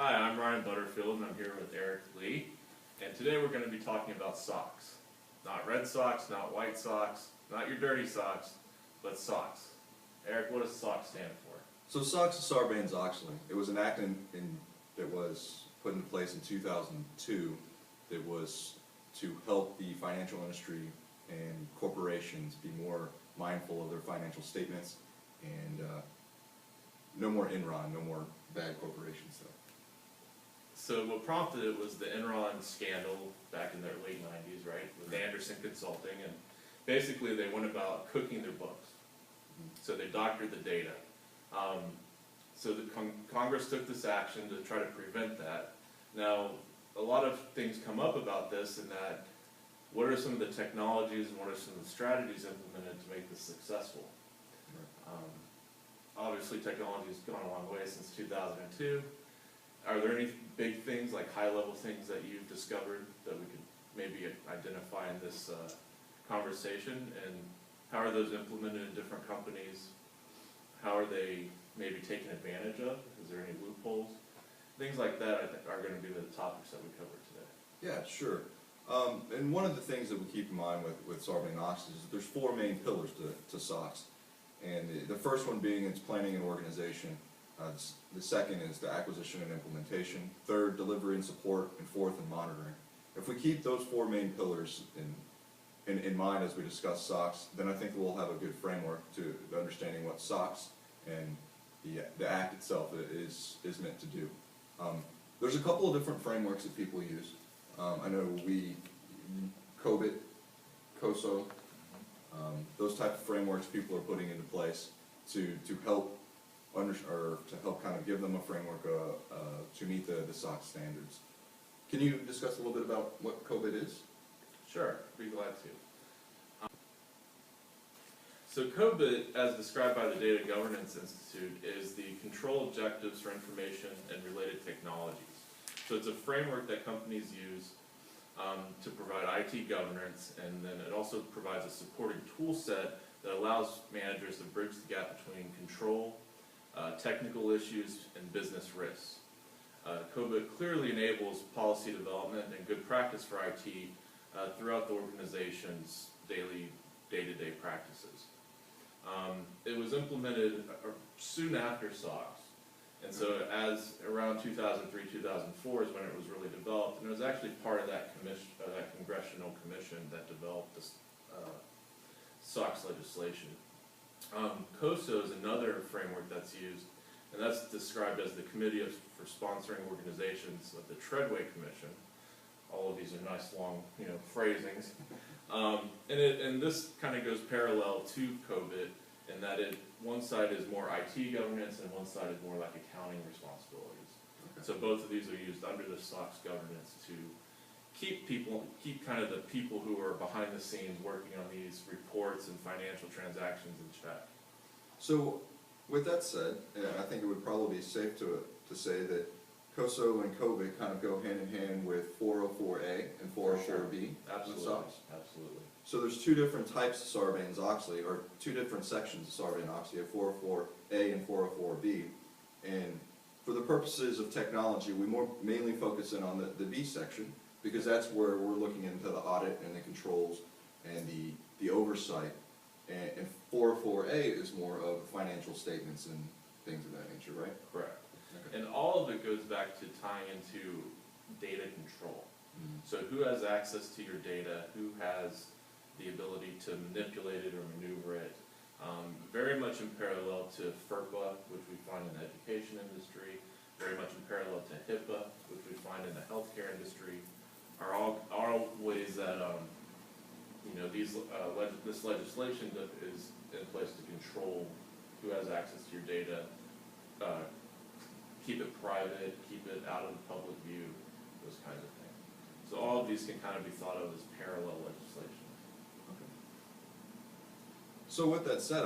Hi, I'm Ryan Butterfield and I'm here with Eric Lee, and today we're going to be talking about SOX. Not red socks, not white socks, not your dirty socks, but SOX. Eric, what does SOX stand for? So SOX is Sarbanes-Oxley. It was an act that was put into place in 2002 that was to help the financial industry and corporations be more mindful of their financial statements and no more Enron, no more bad corporation stuff. So what prompted it was the Enron scandal back in the late 90s, right, with Anderson Consulting, and basically they went about cooking their books. So they doctored the data. So the Congress took this action to try to prevent that. Now, a lot of things come up about this, and that what are some of the technologies and what are some of the strategies implemented to make this successful? Obviously, technology has gone a long way since 2002. Are there any big things, like high-level things that you've discovered that we could maybe identify in this conversation? And how are those implemented in different companies? How are they maybe taken advantage of? Is there any loopholes? Things like that, I think, are going to be the topics that we cover today. Yeah, sure. And one of the things that we keep in mind with Sarbanes-Oxley is that there's four main pillars to SOX. And the first one being its planning and organization. The second is the acquisition and implementation. Third, delivery and support. And fourth, and monitoring. If we keep those four main pillars in mind as we discuss SOX, then I think we'll have a good framework to understanding what SOX and the Act itself is meant to do. There's a couple of different frameworks that people use. I know COBIT, COSO, those type of frameworks people are putting into place to help kind of give them a framework to meet the SOX standards. Can you discuss a little bit about what COBIT is? Sure, be glad to. So COBIT, as described by the Data Governance Institute, is the control objectives for information and related technologies. So it's a framework that companies use to provide IT governance, and then it also provides a supporting tool set that allows managers to bridge the gap between control, technical issues, and business risks. COBIT clearly enables policy development and good practice for IT throughout the organization's daily, day-to-day practices. It was implemented soon after SOX, and so as around 2003, 2004 is when it was really developed, and it was actually part of that commission, that congressional commission that developed this SOX legislation. COSO is another framework that's used, and that's described as the Committee for Sponsoring Organizations of the Treadway Commission. All of these are nice long, phrasings. And this kind of goes parallel to COBIT in that one side is more IT governance and one side is more like accounting responsibilities. Okay. So both of these are used under the SOX governance to keep kind of the people who are behind the scenes working on these reports and financial transactions in check. So with that said, I think it would probably be safe to say that COSO and COBIT kind of go hand in hand with 404A and 404B. Sure. Absolutely. Absolutely. So there's two different types of Sarbanes-Oxley, or two different sections of Sarbanes-Oxley, 404A and 404B. And for the purposes of technology, we mainly focus in on the B section, because that's where we're looking into the audit and the controls and the oversight. And 404A is more of financial statements and things of that nature, right? Correct. Okay. And all of it goes back to tying into data control. Mm-hmm. So who has access to your data, who has the ability to manipulate it or maneuver it. Very much in parallel to FERPA, which we find in the education industry, very much in parallel to HIPAA, which we find in the healthcare industry, are all ways that this legislation that is in place to control who has access to your data, keep it private, keep it out of the public view, those kinds of things. So all of these can kind of be thought of as parallel legislation. Okay. So with that said,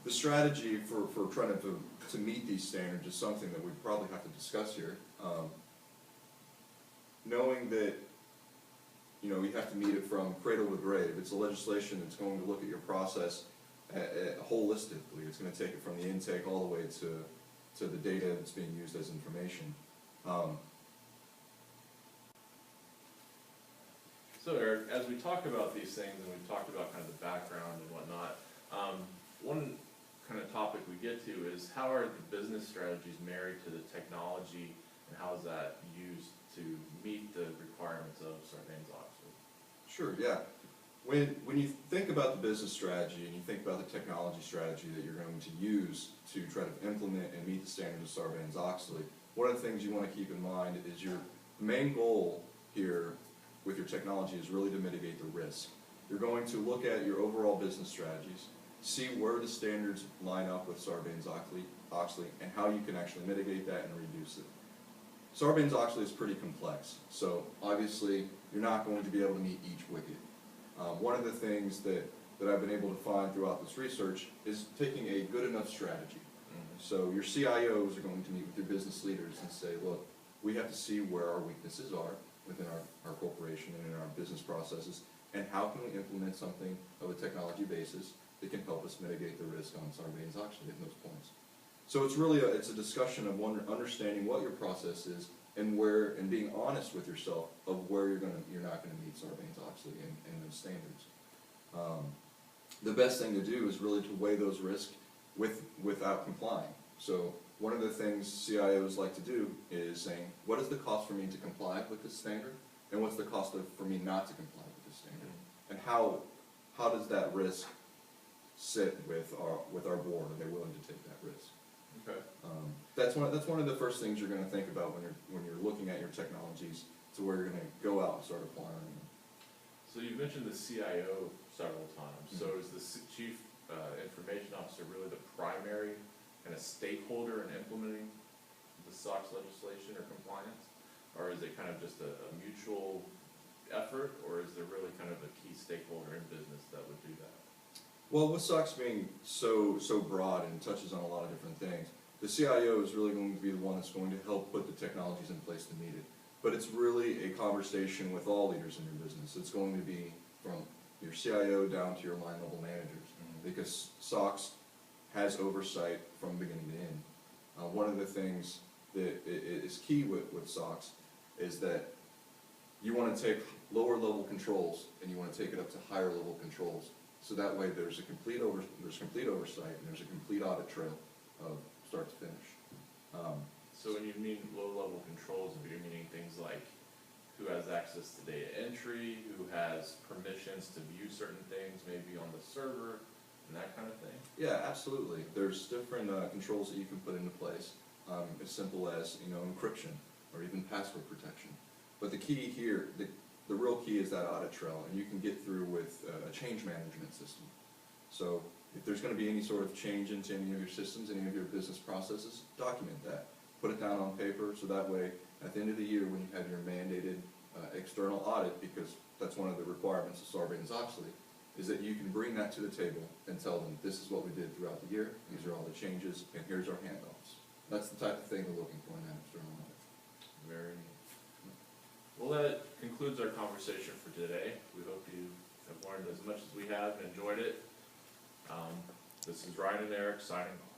the strategy for trying to meet these standards is something that we probably have to discuss here. Knowing that you have to meet it from cradle to grave. It's a legislation that's going to look at your process holistically. It's going to take it from the intake all the way to to the data that's being used as information. So Eric, as we talk about these things and we've talked about kind of the background and whatnot, one kind of topic we get to is how are the business strategies married to the technology and how is that used to meet the requirements of Sarbanes-Oxley? Sure, yeah. When you think about the business strategy and you think about the technology strategy that you're going to use to try to implement and meet the standards of Sarbanes-Oxley, one of the things you want to keep in mind is your main goal here with your technology is really to mitigate the risk. You're going to look at your overall business strategies, see where the standards line up with Sarbanes-Oxley and how you can actually mitigate that and reduce it. Sarbanes-Oxley is pretty complex, so obviously you're not going to be able to meet each wicket. One of the things that I've been able to find throughout this research is taking a good enough strategy. So your CIOs are going to meet with your business leaders and say, look, we have to see where our weaknesses are within our corporation and in our business processes, and how can we implement something of a technology basis that can help us mitigate the risk on Sarbanes-Oxley at those points. So it's really it's a discussion of understanding what your process is and being honest with yourself of where you're not gonna meet Sarbanes-Oxley and those standards. The best thing to do is really to weigh those risks without complying. So one of the things CIOs like to do is saying, what is the cost for me to comply with this standard, and what's the cost for me not to comply with this standard, and how does that risk sit with our board? Are they willing to take that risk? Okay. That's one of the first things you're going to think about when you're looking at your technologies to where you're going to go out and start applying them. So you mentioned the CIO several times. So is the Chief Information Officer really the primary kind of stakeholder in implementing the SOX legislation or compliance? Or is it kind of just a mutual effort, or is there really kind of a key stakeholder in business that would do that? Well, with SOX being so broad and touches on a lot of different things, the CIO is really going to be the one that's going to help put the technologies in place to meet it. But it's really a conversation with all leaders in your business. It's going to be from your CIO down to your line level managers, because SOX has oversight from beginning to end. One of the things that is key with SOX is that you want to take lower level controls and you want to take it up to higher level controls. So that way there's complete oversight and there's a complete audit trail of start to finish. So when you mean low-level controls, you're meaning things like who has access to data entry, who has permissions to view certain things, maybe on the server, and that kind of thing? Yeah, absolutely. There's different controls that you can put into place, as simple as encryption or even password protection. But the key here, the real key is that audit trail, and you can get through with a change management system. So if there's going to be any sort of change into any of your systems, any of your business processes, document that. Put it down on paper, so that way at the end of the year when you have your mandated external audit, because that's one of the requirements of Sarbanes-Oxley, is that you can bring that to the table and tell them this is what we did throughout the year, these are all the changes, and here's our handoffs. That's the type of thing we're looking for in that external audit. Very neat. Well, that concludes our conversation for today. We hope you have learned as much as we have and enjoyed it. This is Ryan and Eric signing off.